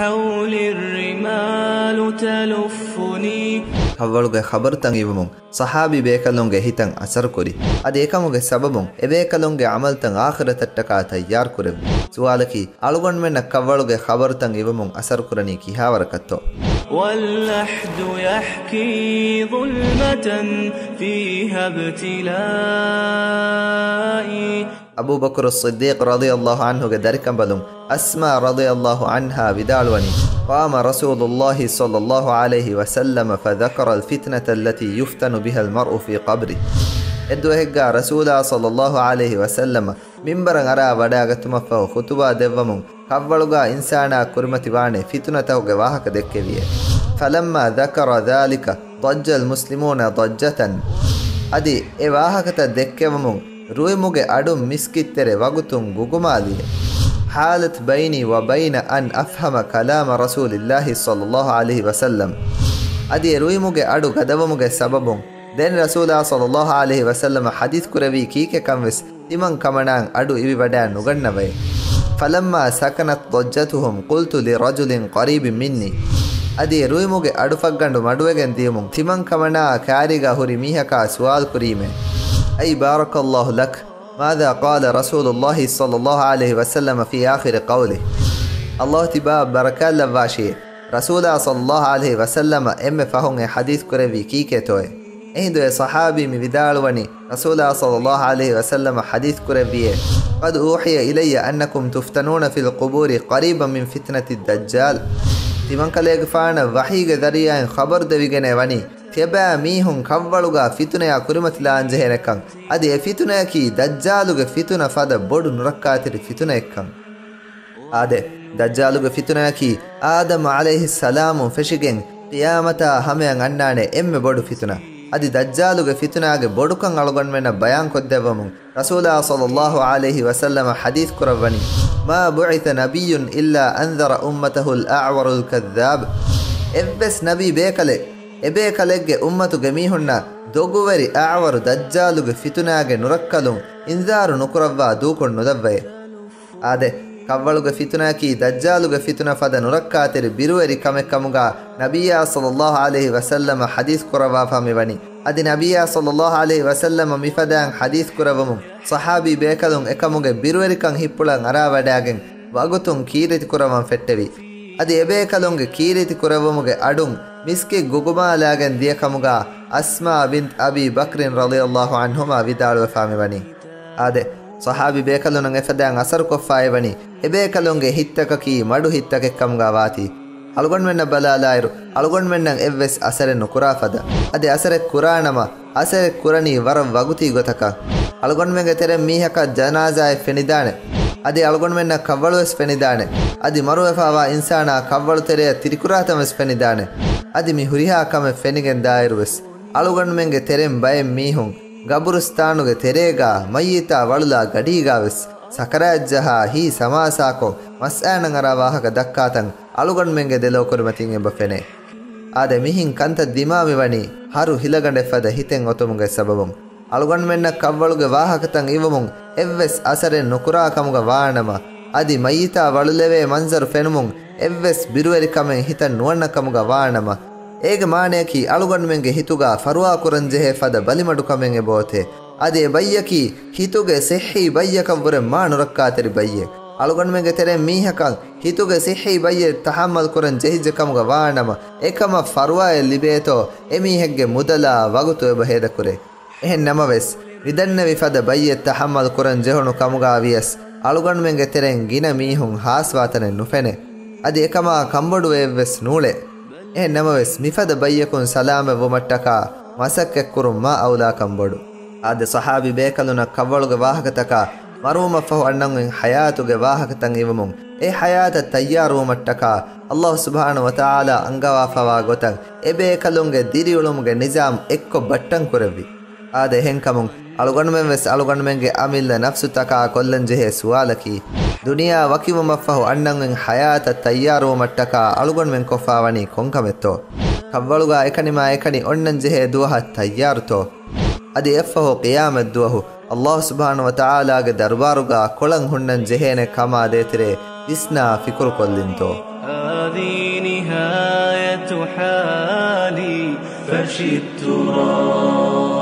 حولي الرمال تلفني ಕವ್ವಳುಗೆ ಖಬರ್ ತಂಗಿವಮುಂ ಸಹಾಬಿ ಬೇಕಲುಂಗೆ ಹಿತಂ ಅಸರ್ ಕುರಿ ಅದೇಕಮುಗೆ ಸಬಬುಂ ಎಬೇಕಲುಂಗೆ ಅಮಲ್ ತಂ ಆಖಿರತಟ್ಟಕ ತಯ್ಯಾರ್ ಕುರೆವ್ ಸುವಾಲಕಿ ಅಳುಗೊಂಡ್ಮೆನ್ನ ಕವ್ವಳುಗೆ ಖಬರ್ ತಂಗಿವಮುಂ ಅಸರ್ ಕುರನಿ ಕಿಹಾವರಕತ್ತೋ واللحد يحكي ظلمة فيها ابتلائي ಅಬೂ ಬಕರ್ ಸಿದ್ದೀಕ್ ರದಿಯಲ್ಲಾಹು ಅನ್ಹುಗೆ ದರಿಕಂಬಲುಂ ಅಸ್ಮಾ ರದಿಯಲ್ಲಾಹು ಅನ್ಹಾ ವಿದಾಳುವನಿ قام رسول الله صلى الله عليه وسلم فذكر الفتنة التي يفتن بها المرء في قبره ಎದ್ದುಹೆಗ್ಗಾ ರಸೂಲಾ ಸಲ್ಲಲ್ಲಾಹು ಅಲೈಹಿ ವಸಲ್ಲಮ ಮಿಂಬರಂ ಅರಾ ವಡಾಗತುಮಫಹು ಖುತುಬಾ ದೆವ್ವಮುಂ ಕವ್ವಳುಗಾ ಇನ್ಸಾನಾ ಕುರ್ಮತಿ ವಾಣೆ ಫಿತುನತಹುಗೆ ವಾಹಕ ದೆಕ್ಕೆವಿಯೆ ಫಲಮ್ಮಾ ذكر ذلك ضج المسلمون ضجة ಅದಿ ಎ ವಾಹಕತ ದೆಕ್ಕೆವಮುಂ ರುಯಿಮುಗೆ ಅಡು ಮಿಸ್ಕಿತ್ತೆರೆ ವಗುತುಂ ಗುಗುಮಾಲಿಯೆ حالت بيني وبين أن أفهم كلام رسول الله صلى الله عليه وسلم أدي رويموغي أدو غدوموغي سببون دين رسول الله صلى الله عليه وسلم حديث كروي كيكي كموس تمن كمنان أدو إبي بدان نغنوي فلما سكنت ضجتهم قلت لرجل قريب مني أدي رويموغي أدو فقندو مدوغن ديمون تمن كمنا كاريغا هوري ميهكا سوال كريمه أي بارك الله لك ماذا قال رسول الله صلى الله عليه وسلم في آخر قوله الله تباب بركات لواشي رسول الله صلى الله عليه وسلم فهم حديث كروي كيكي توي اهدو صحابي مبدالوني رسول الله صلى الله عليه وسلم حديث كروي قد أوحي إلي أنكم تفتنون في القبور قريبا من فتنة الدجال تمن كليغ فانا وحيغ ذريان خبر دويغنه وني تبا ميهم ಕವ್ವಳುಗಾ ಫಿತುನೆಯ ಕುರಿಮತಿಲಾ ಅಂಜೆಹೆನಕಂ ಅದಿ ಎ ಫಿತುನೆಯಕಿ ದಜ್ಜಾಲುಗೆ ಫಿತುನ ಫದ ಬೊಡು ನುರಕ್ಕಾತಿರಿ ಫಿತುನೆಯಕ್ಕಂ ಆದೆ ದಜ್ಜಾಲುಗೆ ಫಿತುನೆಯಕಿ ಆದಮ ಅಲೈಹಿಸ್ ಸಲಾಮು ಫೆಶಿಗೆನ್ ಕಿಯಾಮತ ಹಮೆಯಂ ಅಣ್ಣಾಣೆ ಎಮ್ಮೆ ಬೊಡು ಫಿತುನ ಅದಿ ದಜ್ಜಾಲುಗೆ ಫಿತುನಾಗೆ ಬೊಡುಕಂ ಅಳುಗೊಂಡ್ಮೆನ ಬಯಾನ್ ಕೊದ್ದೆವಮು ರಸೂಲಾ ಸಲ್ಲಲ್ಲಾಹು ಅಲೈಹಿ ವಸಲ್ಲಮ ಹದೀಸ್ ಕುರವನಿ ಮಾ ಬುಇತ ನಬಿಯುನ್ ಇಲ್ಲಾ ಅಂದರ ಉಮ್ಮತಹುಲ್ ಅಅವರುಲ್ ಕದ್ದಾಬ್ ಎವ್ವೆಸ್ ನಬಿ ಬೇಕಲೆ ಎಬೇ ಕಲೆಗ್ಗೆ ಉಮ್ಮತುಗೆ ಮೀಹುಣ್ಣ ದೊಗುವರಿ ಆವರು ದಜ್ಜಾಲುಗೆ ಫಿತುನಾಗೆ ನುರಕ್ಕಲು ಇಂಜಾರು ನುಕುರವ್ವ ದೂಕೊಂಡು ನುದವ್ವೆ ಆದೆ ಕವ್ವಳುಗೆ ಫಿತುನಾಕಿ ದಜ್ಜಾಲುಗೆ ಫಿತುನ ಫದ ನುರಕ್ಕಾತಿರಿ ಬಿರುವರಿ ಕಮೆಕ್ಕಮುಗ ನಬಿಯಾ ಸಲ್ಲಲ್ಲಾಹು ಅಲೈಹಿ ವಸಲ್ಲಮ ಹದೀಸ್ ಕುರವಾ ಫಮಿವನಿ ಅದಿ ನಬಿಯಾ ಸಲ್ಲಲ್ಲಾಹು ಅಲೈಹಿ ವಸಲ್ಲಮ ಮಿಫದಾಂ ಹದೀಸ್ ಕುರವಮು ಸಹಾಬಿ ಬೇಕಲುಂ ಎಕಮುಗೆ ಬಿರುವರಿಕಂ ಹಿಪ್ಪುಳಂ ಅರಾವಡಾಗೆಂ ವಗುತುಂ ಕೀರಿತಿ ಕುರವಂ ಫೆಟ್ಟೆವಿ ಅದಿ ಎಬೇ ಕಲುಂಗೆ ಕೀರಿತಿ ಕುರವಮುಗೆ ಅಡುಂ ಮಿಸ್ಕಿ ಗುಗುಮಾಲಾಗೆನ್ ದಿಯಕಮುಗ ಅಸ್ಮಾ ಬಿಂತ್ ಅಬಿ ಬಕ್ರಿನ್ ರಲಿಯಲ್ಲಾಹು ಅನ್ಹುಮಾ ವಿದಾಳುವ ಫಾಮಿವನಿ ಆದೆ ಸಹಾಬಿ ಬೇಕಲುನಂ ಎಫದಾಂ ಅಸರ್ ಕೊಫಾಯವನಿ ಎಬೇ ಕಲುಂಗೆ ಹಿತ್ತಕಕಿ ಮಡು ಹಿತ್ತಕೆಕ್ಕಮುಗ ವಾತಿ ಅಳುಗೊಂಡ್ಮೆನ್ನ ಬಲಾಲಾಯರು ಅಳುಗೊಂಡ್ಮೆನ್ನಂ ಎವ್ವೆಸ್ ಅಸರೆನ್ನು ಕುರಾಫದ ಅದೆ ಅಸರೆ ಕುರಾಣಮ ಅಸರೆ ಕುರನಿ ವರ ವಗುತಿ ಗೊತಕ ಅಳುಗೊಂಡ್ಮೆಂಗೆ ತೆರೆ ಮೀಹಕ ಜನಾಜಾಯ ಫೆನಿದಾಣೆ ಅದಿ ಅಳುಗೊಂಡ್ಮೆನ್ನ ಕವ್ವಳುವೆಸ್ ಫೆನಿದಾಣೆ ಅದಿ ಮರುವೆಫಾವಾ ಇನ್ಸಾನ ಕವ್ವಳು ತೆರೆಯ ತಿರಿಕುರಾತಮೆಸ್ ಫೆನಿದಾಣೆ ಅದಿ ಮಿ ಹುರಿಹಾ ಕಮೆ ಫೆನಿಗೆನ್ ದಾಯಿರುವೆಸ್ ಅಳುಗೊಂಡ್ಮೆಂಗೆ ತೆರೆಂ ಬಯಂ ಮೀಹುಂ ಗಬುರುಸ್ತಾನುಗೆ ತೆರೇಗಾ ಮಯ್ಯಿತಾ ವಳುಲಾ ಗಡೀಗಾವೆಸ್ ಸಕರಾಜ್ಜಹ ಹೀ ಸಮಾಸಾಕೊ ಮಸ್ಆನಂಗರ ವಾಹಕ ದಕ್ಕಾತಂ ಅಳುಗೊಂಡ್ಮೆಂಗೆ ದೆಲೋ ಕುರುಮತಿಂ ಎಂಬ ಫೆನೆ ಆದೆ ಮಿಹಿಂ ಕಂತ ದಿಮಾಮಿವನಿ ಹರು ಹಿಲಗಂಡೆ ಫದ ಹಿತೆಂ ಒತುಮುಗೆ ಸಬಬುಂ ಅಳುಗೊಂಡ್ಮೆನ್ನ ಕವ್ವಳುಗೆ ವಾಹಕತಂ ಇವಮುಂ ಎವ್ವೆಸ್ ಅಸರೆ ನುಕುರಾ ಕಮುಗ ವಾಣಮ ಅದಿ ಮಯ್ಯಿತಾ ವಳುಲೆವೆ ಮಂಜರು ಫೆನುಮುಂ ಎವ್ವೆಸ್ ಬಿರುವರಿ ಕಮೆಂ ಹಿತನ್ ನುವಣ್ಣ ಕಮುಗ ವಾಣಮ ಏಗೆ ಮಾಣೆಯಕಿ ಅಳುಗೊಂಡ್ಮೆಂಗೆ ಹಿತುಗ ಫರುವಾ ಕುರಂಜೆಹೆ ಫದ ಬಲಿಮಡು ಕಮೆಂ ಎಬೋತೆ ಅದೇ ಬಯ್ಯಕಿ ಹಿತುಗೆ ಸಿಹಿ ಬಯ್ಯಕಂ ಬುರೆ ಮಾನುರಕ್ಕಾತಿರಿ ಬಯ್ಯೆ ಅಳುಗೊಂಡ್ಮೆಂಗೆ ತೆರೆ ಮೀಹಕಂ ಹಿತುಗೆ ಸಿಹಿ ಬಯ್ಯೆ ತಹಮ್ಮಲ್ ಕುರನ್ ಜೆಹಿಜ ಕಮುಗ ವಾಣಮ ಏಕಮ ಫರುವಾ ಲಿಬೇತೋ ಎಮೀಹೆಗ್ಗೆ ಮುದಲ ವಗುತು ಎಬ ಹೇದ ಕುರೆ එහෙන් නමවෙස් විදන්නවි ෆද බයිය තහම්මල් කුරන් ජෙහුණු කමුගා වියස් අලුගන්මෙන්ගේ තෙරෙන් ගින මීහුන් හාස්වාතනෙන් නුෆෙනේ අද එකමා කම්බොඩු එව්වෙස් නූලේ එහෙන් නමවෙස් මිෆද බයියකුන් සලාම වොමට්ටකා මසක්ක කුරුම් මා අවලා කම්බොඩු ආද සහාබි බේකලුන කවවලුගේ වාහකතක මරුම ෆහු අන්නන් හයාතුගේ වාහකතන් ඉවමුන් ඒ හයාත තයාරු වොමට්ටකා අල්ලාහ් සුබ්හානහු වතාලා අංගවා ෆවා ගොතන් ඒ බේකලුන්ගේ දිරියුලුම්ගේ නිසාම් එක්ක බට්ටන් කරවි ආද එහෙන්කමුන් අලුගන්මෙන් වෙස් අලුගන්මෙන්ගේ අමිල්ල නෆ්සු තකා කොල්ලන් ජෙහෙ සුවාලකි දුනියා වකිවම ෆහු අන්නන් හයාත තයාරු වොමට්ටකා අලුගන්මෙන් කොෆාවනි කොන්කමෙත්තෝ කවවලුගා එකනිමා එකනි ඔන්නන් ජෙහෙ දුවහ තයාරුතෝ අද එෆහු ඛියාමත් දුවහු අල්ලාහ් සුබ්හානහු වතාලාගේ දර්බාරුගා කොළන් හුන්නන් ජෙහෙනේ කමා දේතිරේ විස්නා ෆිකුරු කොල්ලින්තෝ هذه نهاية حالي، فرش التراب.